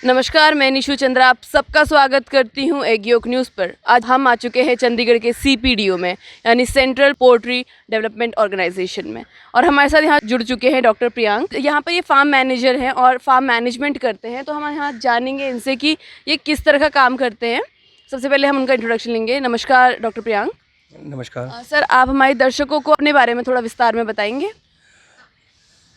नमस्कार, मैं निशु चंद्रा आप सबका स्वागत करती हूं एक योग न्यूज़ पर। आज हम आ चुके हैं चंडीगढ़ के CPDO में, यानी सेंट्रल पोल्ट्री डेवलपमेंट ऑर्गेनाइजेशन में, और हमारे साथ यहाँ जुड़ चुके हैं डॉक्टर प्रियांक। यहाँ पर ये फार्म मैनेजर हैं और फार्म मैनेजमेंट करते हैं। तो हम यहाँ जानेंगे इनसे कि ये किस तरह का काम करते हैं। सबसे पहले हम उनका इंट्रोडक्शन लेंगे। नमस्कार डॉक्टर प्रियांक। नमस्कार। सर, आप हमारे दर्शकों को अपने बारे में थोड़ा विस्तार में बताएंगे।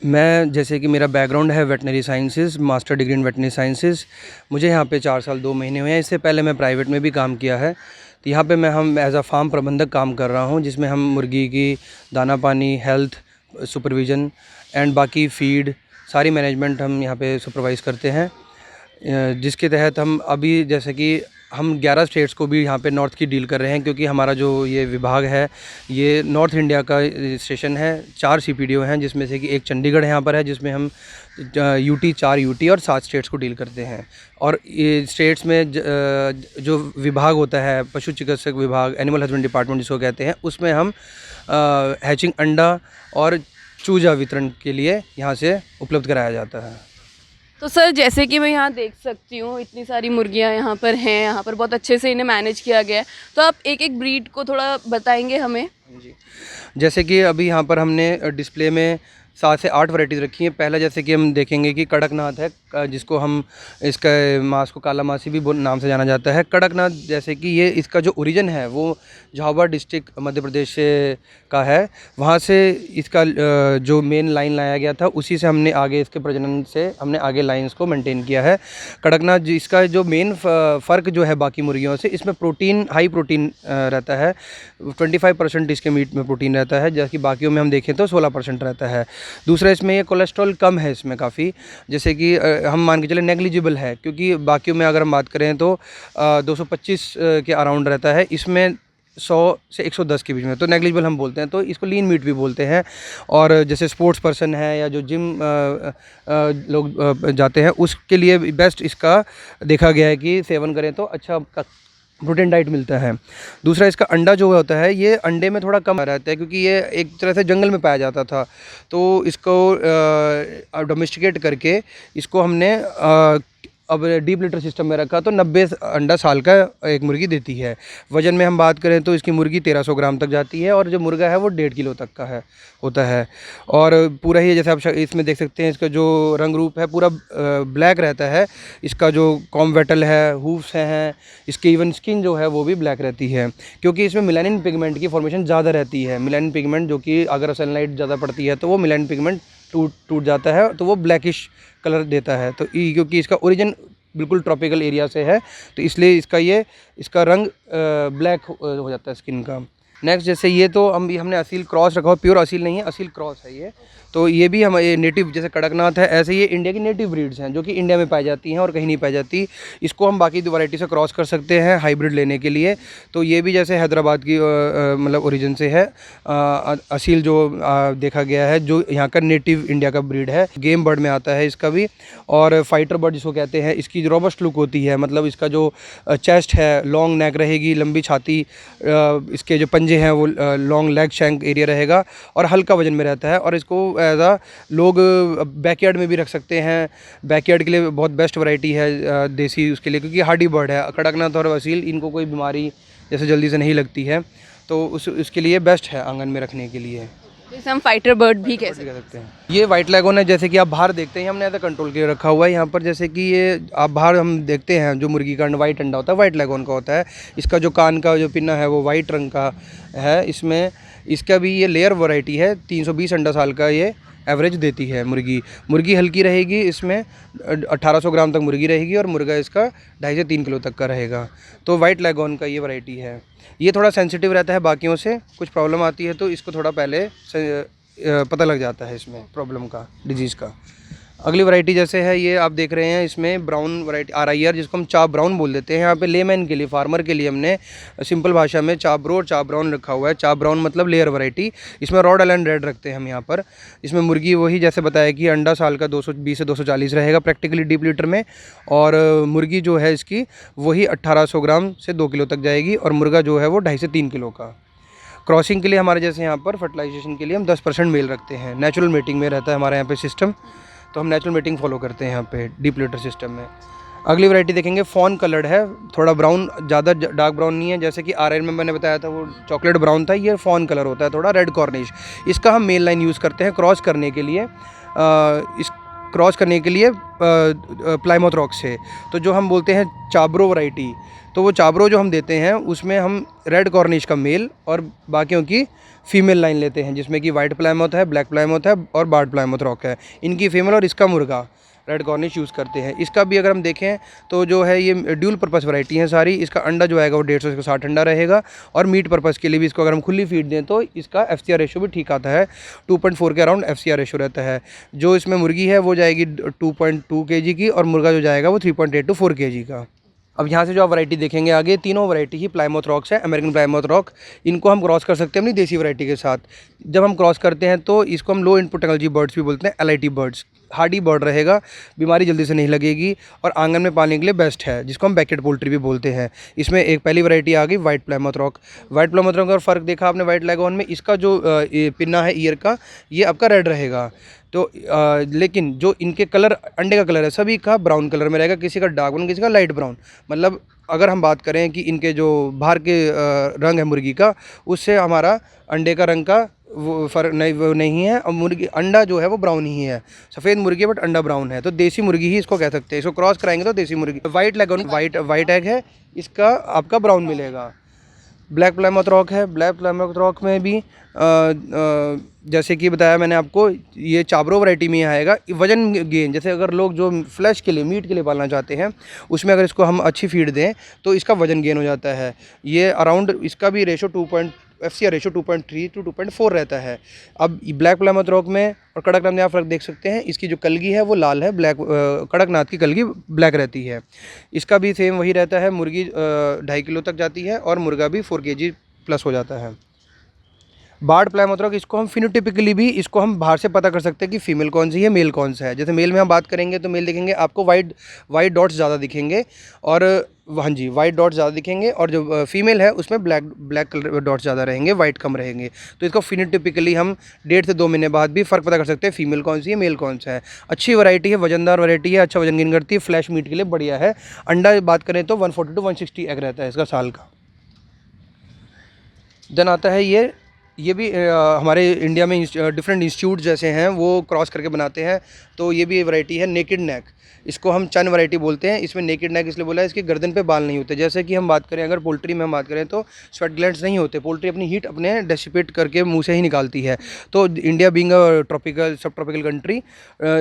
मैं जैसे कि मेरा बैकग्राउंड है veterinary sciences, master degree in veterinary sciences. मुझे यहाँ पे 4 साल 2 महीने हुए हैं। इससे पहले मैं प्राइवेट में भी काम किया है। तो यहाँ पे हम एज अ फार्म प्रबंधक काम कर रहा हूँ, जिसमें हम मुर्गी की दाना पानी, हेल्थ सुपरविज़न एंड बाकी फीड सारी मैनेजमेंट हम यहाँ पे सुपरवाइज़ करते हैं। जिसके तहत हम अभी जैसे कि हम 11 स्टेट्स को भी यहाँ पे नॉर्थ की डील कर रहे हैं, क्योंकि हमारा जो ये विभाग है ये नॉर्थ इंडिया का स्टेशन है। 4 CPDO हैं, जिसमें से कि एक चंडीगढ़ यहाँ पर है, जिसमें हम UT 4 UT और 7 स्टेट्स को डील करते हैं। और ये स्टेट्स में जो विभाग होता है, पशु चिकित्सक विभाग, एनिमल हस्बेंड्री डिपार्टमेंट जिसको कहते हैं, उसमें हम हैचिंग अंडा और चूजा वितरण के लिए यहाँ से उपलब्ध कराया जाता है। तो सर, जैसे कि मैं यहाँ देख सकती हूँ इतनी सारी मुर्गियाँ यहाँ पर हैं, यहाँ पर बहुत अच्छे से इन्हें मैनेज किया गया है। तो आप एक एक ब्रीड को थोड़ा बताएंगे हमें। जी, जैसे कि अभी यहाँ पर हमने डिस्प्ले में 7 से 8 वैराइटीज़ रखी हैं। पहला जैसे कि हम देखेंगे कि कड़कनाथ है, जिसको हम इसका मांस को काला मासी भी नाम से जाना जाता है। कड़कनाथ जैसे कि ये इसका जो ओरिजिन है वो झाबुआ डिस्ट्रिक्ट मध्य प्रदेश का है। वहाँ से इसका जो मेन लाइन लाया गया था, उसी से हमने आगे इसके प्रजनन से हमने आगे लाइंस को मेंटेन किया है। कड़कनाथ इसका जो मेन फ़र्क जो है बाकी मुर्गियों से, इसमें प्रोटीन हाई प्रोटीन रहता है। 25% इसके मीट में प्रोटीन रहता है, जबकि बाकियों में हम देखें तो 16% रहता है। दूसरा, इसमें ये कोलेस्ट्रॉल कम है इसमें काफ़ी, जैसे कि हम मान के चले नेग्लिजिबल है, क्योंकि बाकियों में अगर हम बात करें तो 225 के अराउंड रहता है, इसमें 100 से 110 के बीच में, तो नेग्लिजिबल हम बोलते हैं। तो इसको लीन मीट भी बोलते हैं। और जैसे स्पोर्ट्स पर्सन है या जो जिम लोग जाते हैं, उसके लिए बेस्ट इसका देखा गया है कि सेवन करें तो अच्छा प्रोटीन डाइट मिलता है। दूसरा, इसका अंडा जो होता है ये अंडे में थोड़ा कम रहता है, क्योंकि ये एक तरह से जंगल में पाया जाता था। तो इसको डोमेस्टिकेट करके इसको हमने अब डीप लिटर सिस्टम में रखा, तो 90 अंडा साल का एक मुर्गी देती है। वज़न में हम बात करें तो इसकी मुर्गी 1300 ग्राम तक जाती है, और जो मुर्गा है वो 1.5 किलो तक का होता है। और पूरा ही जैसे आप इसमें देख सकते हैं, इसका जो रंग रूप है पूरा ब्लैक रहता है। इसका जो कॉम्वेटल है, हूफ्स हैं, इसकी इवन स्किन जो है वो भी ब्लैक रहती है, क्योंकि इसमें मेलानिन पिगमेंट की फॉर्मेशन ज़्यादा रहती है। मेलानिन पिगमेंट जो कि अगर सनलाइट ज़्यादा पड़ती है तो वो मेलानिन पिगमेंट टूट जाता है, तो वो ब्लैकिश कलर देता है। तो क्योंकि इसका ओरिजिन बिल्कुल ट्रॉपिकल एरिया से है, तो इसलिए इसका रंग ब्लैक हो जाता है स्किन का। नेक्स्ट, जैसे ये तो हमने असील क्रॉस रखा हुआ, प्योर असील नहीं है, असील क्रॉस है ये। तो ये भी हम नेटिव, जैसे कड़कनाथ है, ऐसे ये इंडिया की नेटिव ब्रीड्स हैं जो कि इंडिया में पाई जाती हैं और कहीं नहीं पाई जाती। इसको हम बाकी 2 वैरायटी से क्रॉस कर सकते हैं हाइब्रिड लेने के लिए। तो ये भी जैसे हैदराबाद की मतलब ओरिजिन से है। असील जो देखा गया है, जो यहाँ का नेटिव इंडिया का ब्रीड है, गेम बर्ड में आता है इसका भी। और फाइटर बर्ड जिसको कहते हैं, इसकी रोबस्ट लुक होती है, मतलब इसका जो चेस्ट है लॉन्ग नेक रहेगी, लंबी छाती, इसके जो पंजे हैं वो लॉन्ग लेग शैंक एरिया रहेगा, और हल्का वजन में रहता है। और इसको एज आ लोग बैकयार्ड में भी रख सकते हैं। बैकयार्ड के लिए बहुत बेस्ट वैरायटी है देसी उसके लिए, क्योंकि हार्डी बर्ड है। कड़कनाथ और असील, इनको कोई बीमारी जैसे जल्दी से नहीं लगती है, तो उसके लिए बेस्ट है आंगन में रखने के लिए। जैसे हम फाइटर बर्ड भी कह सकते हैं। ये वाइट लेगोन है, जैसे कि आप बाहर देखते हैं, हमने ऐसा कंट्रोल के रखा हुआ है यहाँ पर। जैसे कि ये आप बाहर हम देखते हैं, जो मुर्गी का वाइट अंडा होता है वाइट लेगोन का होता है। इसका जो कान का जो पिन्ना है वो वाइट रंग का है। इसका भी ये लेयर वैरायटी है। 320 अंडा साल का ये एवरेज देती है मुर्गी हल्की रहेगी, इसमें 1800 ग्राम तक मुर्गी रहेगी, और मुर्गा इसका 2.5 से 3 किलो तक का रहेगा। तो वाइट लेगोन का ये वैरायटी है। ये थोड़ा सेंसिटिव रहता है बाकियों से, कुछ प्रॉब्लम आती है तो इसको थोड़ा पहले पता लग जाता है इसमें प्रॉब्लम का, डिजीज़ का। अगली वैरायटी जैसे है, ये आप देख रहे हैं, इसमें ब्राउन वैरायटी RIR, जिसको हम चाप ब्राउन बोल देते हैं। यहाँ पे लेमैन के लिए, फार्मर के लिए हमने सिंपल भाषा में चाप ब्रो और चाप ब्राउन रखा हुआ है। चाप ब्राउन मतलब लेयर वैरायटी। इसमें रॉड आइलैंड रेड रखते हैं हम यहाँ पर। इसमें मुर्गी वही जैसे बताया कि अंडा साल का 220 से 240 रहेगा प्रैक्टिकली डीप लीटर में, और मुर्गी जो है इसकी वही 1800 ग्राम से 2 किलो तक जाएगी, और मुर्गा जो है वो 2.5 से 3 किलो का। क्रॉसिंग के लिए हमारे जैसे यहाँ पर फर्टिलाइजेशन के लिए हम 10% मेल रखते हैं। नेचुरल मीटिंग में रहता है हमारे यहाँ पे सिस्टम, तो हम नेचुरल मीटिंग फॉलो करते हैं यहाँ पे डीप लिटर सिस्टम में। अगली वैरायटी देखेंगे, फॉन कलर्ड है, थोड़ा ब्राउन, ज़्यादा डार्क ब्राउन नहीं है। जैसे कि आरएन में मैंने बताया था वो चॉकलेट ब्राउन था, ये फॉन कलर होता है, थोड़ा रेड कॉर्निश। इसका हम मेल लाइन यूज़ करते हैं क्रॉस करने के लिए, इस क्रॉस करने के लिए प्लाईमाउथ रॉक से। तो जो हम बोलते हैं चाब्रो वैरायटी, तो वो चाब्रो जो हम देते हैं उसमें हम रेड कॉर्निश का मेल और बाकियों की फ़ीमेल लाइन लेते हैं, जिसमें कि वाइट प्लाईमाउथ है, ब्लैक प्लाईमाउथ है और बार्ड प्लाईमाउथ रॉक है, इनकी फीमेल और इसका मुर्गा रेड कॉर्निश यूज़ करते हैं। इसका भी अगर हम देखें तो जो है ये ड्यूल पर्पस वैरायटी हैं सारी। इसका अंडा जो आएगा वो 150 से 60 अंडा रहेगा, और मीट पर्पस के लिए भी इसको अगर हम खुली फीड दें तो इसका FCR रेशो भी ठीक आता है, 2.4 के अराउंड FCR रेशो रहता है। जो इसमें मुर्गी है वो जाएगी 2.2 kg की, और मुर्गा जो जाएगा वो 3.8 to 4 kg का। अब यहाँ से जो आप वैरायटी देखेंगे आगे, तीनों वैरायटी ही प्लाईमाउथ रॉक्स है, अमेरिकन प्लाईमाउथ रॉक। इनको हम क्रॉस कर सकते हैं अपनी देसी वैरायटी के साथ। जब हम क्रॉस करते हैं तो इसको हम लो इनपुट टेक्नोलॉजी बर्ड्स भी बोलते हैं, LIT बर्ड्स। हार्डी बर्ड रहेगा, बीमारी जल्दी से नहीं लगेगी और आंगन में पालने के लिए बेस्ट है, जिसको हम बैकेट पोल्ट्री भी बोलते हैं। इसमें एक पहली वैरायटी आ गई white Plymouth rock. White Plymouth rock का फ़र्क देखा आपने वाइट लेगऑन में, इसका जो पिन्ना है ईयर का, ये आपका रेड रहेगा। तो लेकिन जो इनके कलर, अंडे का कलर है सभी का ब्राउन कलर में रहेगा, किसी का डार्क ब्राउन, किसी का लाइट ब्राउन। मतलब अगर हम बात करें कि इनके जो बाहर के रंग है मुर्गी का, उससे हमारा अंडे का रंग का वो फ़र्क नहीं, वो नहीं है। और मुर्गी अंडा जो है वो ब्राउन ही है, सफ़ेद मुर्गी है बट अंडा ब्राउन है, तो देसी मुर्गी ही इसको कह सकते हैं। इसको क्रॉस कराएंगे तो देसी मुर्गी। वाइट लेगॉन वाइट एग है, इसका आपका ब्राउन मिलेगा। ब्लैक प्लाईमाउथ रॉक है, ब्लैक प्लाईमाउथ रॉक में भी जैसे कि बताया मैंने आपको, ये चाब्रो वैरायटी में आएगा। वजन गेन, जैसे अगर लोग जो फ्लैश के लिए, मीट के लिए पालना चाहते हैं, उसमें अगर इसको हम अच्छी फीड दें तो इसका वजन गेन हो जाता है। ये अराउंड, इसका भी रेशो FCR रेशो 2.3 to 2.4 रहता है। अब ब्लैक प्लाईमाउथ रॉक में और कड़कनाथ में आप फ़र्क देख सकते हैं, इसकी जो कलगी है वो लाल है, ब्लैक कड़कनाथ की कलगी ब्लैक रहती है। इसका भी सेम वही रहता है, मुर्गी 2.5 किलो तक जाती है और मुर्गा भी 4 kg प्लस हो जाता है। बार्ड प्लाईमाउथ रॉक, इसको हम फिनोटिपिकली भी इसको हम बाहर से पता कर सकते हैं कि फीमेल कौन सी है, मेल कौन सा है। जैसे मेल में हम बात करेंगे तो मेल देखेंगे आपको वाइट डॉट्स ज़्यादा दिखेंगे, और हाँ जी, वाइट डॉट्स ज़्यादा दिखेंगे, और जो फीमेल है उसमें ब्लैक कलर डॉट्स ज़्यादा रहेंगे, वाइट कम रहेंगे। तो इसको फिनोटिपिकली हम 1.5 से 2 महीने बाद भी फ़र्क पता कर सकते हैं फीमेल कौन सी है, मेल कौन सा है। अच्छी वैरायटी है, वजनदार वैरायटी है, अच्छा वजन गेन करती है, फ्लैश मीट के लिए बढ़िया है। अंडा बात करें तो 140 to 160 एग रहता है इसका साल का। देन आता है ये भी हमारे इंडिया में डिफरेंट इंस्टीट्यूट जैसे हैं वो क्रॉस करके बनाते हैं। तो ये भी वैरायटी है नेकेड नेक, इसको हम चन वैरायटी बोलते हैं। इसमें नेकेड नेक इसलिए बोला है, इसकी गर्दन पे बाल नहीं होते। जैसे कि हम बात करें, अगर पोल्ट्री में हम बात करें तो स्वेट ग्लैंड्स नहीं होते, पोल्ट्री अपनी हीट अपने डेसिपेट करके मुंह से ही निकालती है। तो इंडिया बीइंग अ ट्रॉपिकल सब ट्रॉपिकल कंट्री,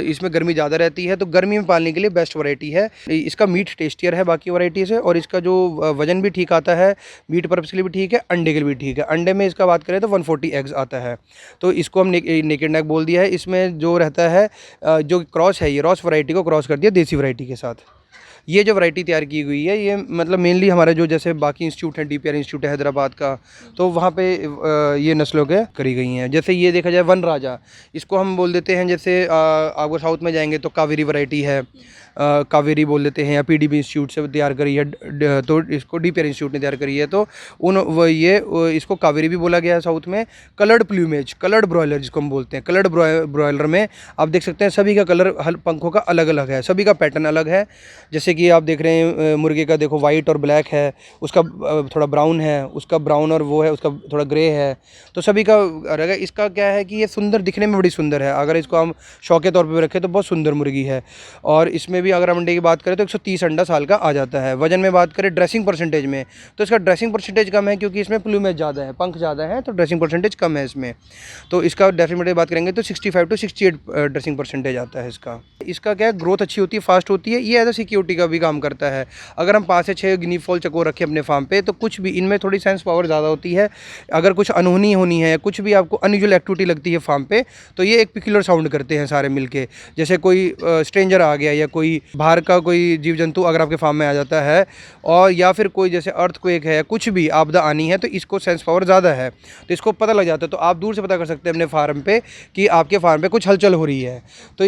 इसमें गर्मी ज़्यादा रहती है, तो गर्मी में पालने के लिए बेस्ट वैरायटी है। इसका मीट टेस्टियर है बाकी वैरायटी से, और इसका जो वजन भी ठीक आता है, मीट पर्पज़ के लिए भी ठीक है, अंडे के लिए भी ठीक है। अंडे में इसका बात करें तो 140 एग्स आता है, तो इसको हम नेकेड नेक बोल दिया है। इसमें जो रहता है, जो क्रॉस है, ये रॉस वैरायटी को क्रॉस कर दिया देसी वैरायटी के साथ। ये जो वैरायटी तैयार की हुई है, ये मतलब मेनली हमारे जो जैसे बाकी इंस्टीट्यूट है, DPR इंस्टीट्यूट है हैदराबाद का, तो वहाँ पे ये नस्लों के करी गई हैं। जैसे ये देखा जाए वन राजा, इसको हम बोल देते हैं, जैसे आपको साउथ में जाएंगे तो कावेरी वैरायटी है, कावेरी बोल देते हैं, या PDB इंस्टीट्यूट से तैयार करी है, तो इसको DPR इंस्टीट्यूट ने तैयार करी है, तो इसको कावेरी भी बोला गया है साउथ में। कलर्ड प्लूमेज, कलर्ड ब्रॉयलर जिसको हम बोलते हैं, कलर्ड ब्रॉयलर में आप देख सकते हैं सभी का कलर पंखों का अलग अलग है, सभी का पैटर्न अलग है। जैसे कि आप देख रहे हैं मुर्गे का देखो वाइट और ब्लैक है, उसका थोड़ा ब्राउन है, उसका ब्राउन और वो है, उसका थोड़ा ग्रे है, तो सभी का अलग है। इसका क्या है कि ये सुंदर, दिखने में बड़ी सुंदर है, अगर इसको हम शौक के तौर पे रखें तो बहुत सुंदर मुर्गी है। और इसमें भी अगर हम अंडे की बात करें तो 130 अंडा साल का आ जाता है। वजन में बात करें ड्रेसिंग परसेंटेज में, तो इसका ड्रेसिंग परसेंटेज कम है, क्योंकि इसमें प्लूमेज ज़्यादा है, पंख ज़्यादा है, तो ड्रेसिंग परसेंटेज कम है इसमें। तो इसका ड्रेसिंग परसेंटेज बात करेंगे तो 65 to 68 ड्रेसिंग परसेंटेज आता है इसका क्या है, ग्रोथ अच्छी होती है, फास्ट होती है। ये एज अ सिक्योरिटी का भी काम करता है। अगर हम 5 से 6 गिनी फॉल चकोर रखें अपने फार्म पे, तो कुछ भी इनमें थोड़ी सेंस पावर ज़्यादा होती है। अगर कुछ अनहोनी होनी है, कुछ भी आपको अनयूजुअल एक्टिविटी लगती है फार्म पे, तो ये एक पिक्युलर साउंड करते हैं सारे मिलके। जैसे कोई स्ट्रेंजर आ गया, या कोई बाहर का कोई जीव जंतु अगर आपके फार्म में आ जाता है, और या फिर कोई जैसे अर्थक्वेक है, कुछ भी आपदा आनी है, तो इसको सेंस पावर ज़्यादा है, तो इसको पता लग जाता है। तो आप दूर से पता कर सकते हैं अपने फार्म पे कि आपके फार्म पे कुछ हलचल हो रही है। तो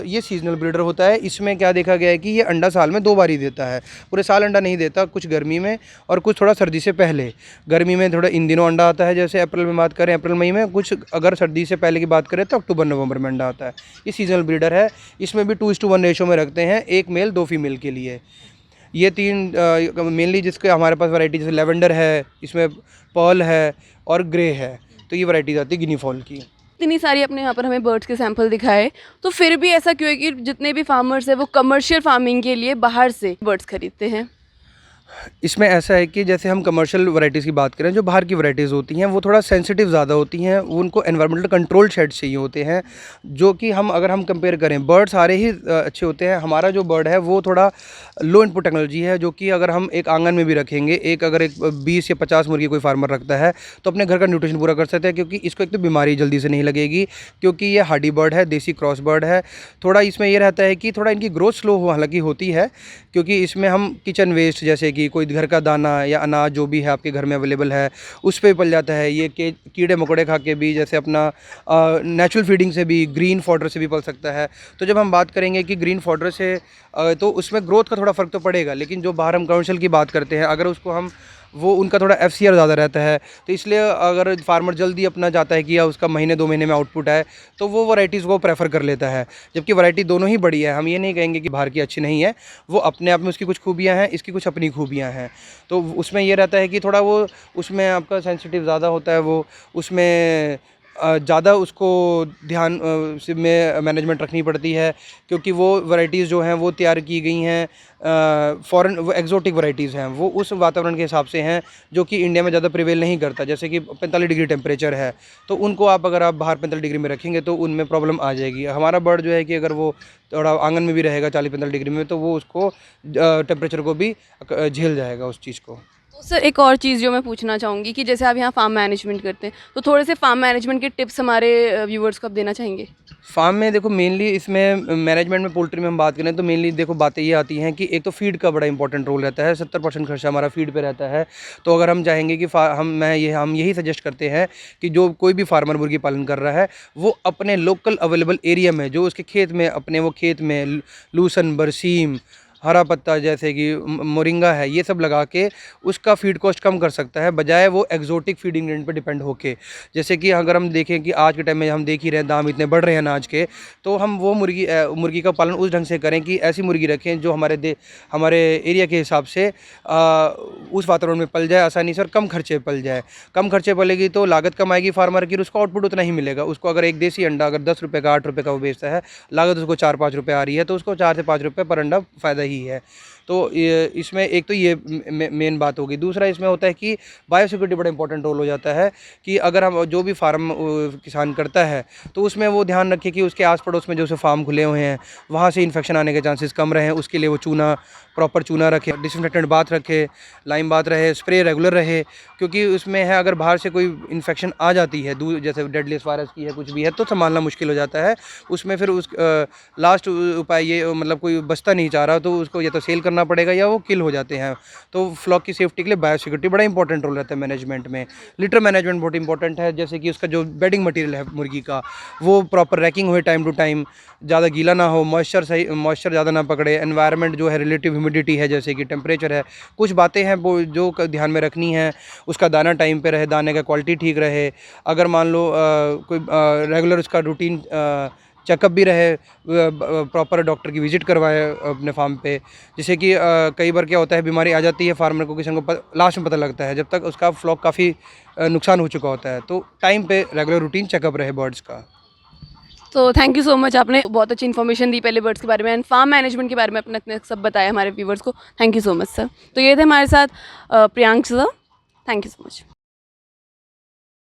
ये सीजनल ब्रीडर होता है। इसमें क्या देखा गया है कि ये अंडा अंडा साल में 2 बार ही देता है, पूरे साल अंडा नहीं देता, कुछ गर्मी में और कुछ थोड़ा सर्दी से पहले। गर्मी में थोड़ा इन दिनों अंडा आता है, जैसे अप्रैल में बात करें अप्रैल मई में, कुछ अगर सर्दी से पहले की बात करें तो अक्टूबर नवंबर में अंडा आता है। ये सीजनल ब्रीडर है, इसमें भी 2:1 रेशो में रखते हैं, 1 मेल 2 फीमेल के लिए। ये 3 मेनली जिसके हमारे पास वैरायटी जैसे लेवेंडर है, इसमें पर्ल है और ग्रे है, तो ये वैरायटीज आती है गिनी फॉल की। इतनी सारी अपने यहाँ पर हमें बर्ड्स के सैंपल दिखाए, तो फिर भी ऐसा क्यों है कि जितने भी फार्मर्स हैं वो कमर्शियल फार्मिंग के लिए बाहर से बर्ड्स खरीदते हैं? इसमें ऐसा है कि जैसे हम कमर्शियल वैराइटीज़ की बात करें, जो बाहर की वैराइटीज़ होती हैं वो थोड़ा सेंसिटिव ज़्यादा होती हैं, उनको एनवायरमेंटल कंट्रोल शेड्स चाहिए होते हैं, जो कि अगर हम कंपेयर करें, बर्ड सारे ही अच्छे होते हैं। हमारा जो बर्ड है वो थोड़ा लो इनपुट टेक्नोलॉजी है, जो कि अगर हम एक आंगन में भी रखेंगे, अगर एक 20 या 50 मुर्गी कोई फार्मर रखता है तो अपने घर का न्यूट्रिशन पूरा कर सकते हैं, क्योंकि इसको एक तो बीमारी जल्दी से नहीं लगेगी, क्योंकि ये हार्डी बर्ड है, देसी क्रॉस बर्ड है। थोड़ा इसमें ये रहता है कि थोड़ा इनकी ग्रोथ स्लो हालांकि होती है, क्योंकि इसमें हम किचन वेस्ट जैसे कि कोई घर का दाना या अनाज जो भी है आपके घर में अवेलेबल है उस पे पल जाता है। ये कीड़े मकोड़े खा के भी, जैसे अपना नेचुरल फीडिंग से भी, ग्रीन फॉडर से भी पल सकता है। तो जब हम बात करेंगे कि ग्रीन फॉडर से तो उसमें ग्रोथ का थोड़ा फ़र्क तो पड़ेगा, लेकिन जो बाहर हम कमर्शियल की बात करते हैं, अगर उसको हम वो उनका थोड़ा FCR ज़्यादा रहता है, तो इसलिए अगर फार्मर जल्दी अपना चाहता है कि या उसका महीने 2 महीने में आउटपुट आए, तो वो वैराइटीज़ को प्रेफर कर लेता है। जबकि वैरायटी दोनों ही बढ़िया है, हम ये नहीं कहेंगे कि बाहर की अच्छी नहीं है, वो अपने आप में उसकी कुछ खूबियाँ हैं, इसकी कुछ अपनी खूबियाँ हैं। तो उसमें ये रहता है कि थोड़ा वो उसमें आपका सेंसिटिव ज़्यादा होता है, वो उसमें ज़्यादा उसको ध्यान से में मैनेजमेंट रखनी पड़ती है, क्योंकि वो वैराइटीज़ जो हैं वो तैयार की गई हैं फॉरेन, वो एक्जोटिक वैराइटीज़ हैं, वो उस वातावरण के हिसाब से हैं जो कि इंडिया में ज़्यादा प्रिवेल नहीं करता। जैसे कि 45 डिग्री टेम्परेचर है, तो उनको अगर आप बाहर 45 डिग्री में रखेंगे तो उनमें प्रॉब्लम आ जाएगी। हमारा बर्ड जो है कि अगर वो थोड़ा आंगन में भी रहेगा 40-45 डिग्री में, तो वो उसको टेम्परेचर को भी झेल जाएगा उस चीज़ को। तो सर एक और चीज़ जो मैं पूछना चाहूँगी कि जैसे आप यहाँ फार्म मैनेजमेंट करते हैं, तो थोड़े से फार्म मैनेजमेंट के टिप्स हमारे व्यूवर्स को आप देना चाहेंगे? फार्म में देखो मेनली इसमें मैनेजमेंट में पोल्ट्री में हम बात करें तो मेनली देखो बातें ये आती हैं कि एक तो फीड का बड़ा इंपॉर्टेंट रोल रहता है, 70% खर्चा हमारा फीड पे रहता है। तो अगर हम चाहेंगे कि हम यही सजेस्ट करते हैं कि जो कोई भी फार्मर मुर्गी पालन कर रहा है वो अपने लोकल अवेलेबल एरिया में, जो उसके खेत में, अपने वो खेत में लूसन, बरसीम, हरा पत्ता जैसे कि मोरिंगा है, ये सब लगा के उसका फीड कॉस्ट कम कर सकता है, बजाय वो एक्जोटिक फीड इंग्रेडिएंट पे डिपेंड होके। जैसे कि अगर हम देखें कि आज के टाइम में हम देख ही रहे हैं दाम इतने बढ़ रहे हैं अनाज के, तो हम वो मुर्गी का पालन उस ढंग से करें कि ऐसी मुर्गी रखें जो हमारे एरिया के हिसाब से उस वातावरण में पल जाए आसानी से और कम खर्चे पल जाए। कम खर्चे पलेगी तो लागत कम आएगी फार्मर की, उसका आउटपुट उतना ही मिलेगा। उसको अगर एक देसी अंडा अगर 10 रुपये का 8 रुपये का वो बेचता है, लागत उसको 4-5 रुपये आ रही है, तो उसको 4 से 5 रुपये पर अंडा फ़ायदा ही है। तो इसमें एक तो ये मेन बात होगी। दूसरा इसमें होता है कि बायोसिक्योरिटी बड़ा इंपॉर्टेंट रोल हो जाता है, कि अगर हम जो भी फार्म किसान करता है तो उसमें वो ध्यान रखे कि उसके आस पड़ोस में जो से फार्म खुले हुए हैं वहाँ से इन्फेक्शन आने के चांसेस कम रहें। उसके लिए वो प्रॉपर चूना रखे, डिसइंफेक्टेंट बाथ रखे, लाइम बाथ रहे, स्प्रे रेगुलर रहे, क्योंकि उसमें है अगर बाहर से कोई इन्फेक्शन आ जाती है, जैसे डेडलीस्ट वायरस की है कुछ भी है, तो संभालना मुश्किल हो जाता है। उसमें फिर लास्ट उपाय ये मतलब कोई बचता नहीं चाह रहा तो उसको या तो सेल करना पड़ेगा या वो किल हो जाते हैं। तो फ्लॉक की सेफ्टी के लिए बायोसिक्योरिटी बड़ा इंपॉर्टेंट रोल रहता है मैनेजमेंट में। लिटर मैनेजमेंट बहुत इंपॉर्टेंट है, जैसे कि उसका जो बेडिंग मटेरियल है मुर्गी का वो प्रॉपर रैकिंग हो टाइम टू टाइम, ज़्यादा गीला ना हो, मॉइस्चर ज़्यादा ना पकड़े, एनवायरनमेंट जो है रिलेटिव ह्यूमिडिटी है जैसे कि टेम्परेचर है, कुछ बातें हैं वो जो ध्यान में रखनी है। उसका दाना टाइम पे रहे, दाने का क्वालिटी ठीक रहे। अगर मान लो कोई रेगुलर उसका रूटीन चेकअप भी रहे, प्रॉपर डॉक्टर की विज़िट करवाए अपने फार्म पे। जैसे कि कई बार क्या होता है बीमारी आ जाती है फार्मर को, किसान को लास्ट में पता लगता है, जब तक उसका फ्लॉक काफ़ी नुकसान हो चुका होता है। तो टाइम पे रेगुलर रूटीन चेकअप रहे बर्ड्स का। तो थैंक यू सो मच, आपने बहुत अच्छी इन्फॉर्मेशन दी पहले बर्ड्स के बारे में एंड फार्म मैनेजमेंट के बारे में अपना इतने सब बताया हमारे व्यूवर्स को। Thank you so much sir. तो ये थे हमारे साथ Priyank sir, thank you so much.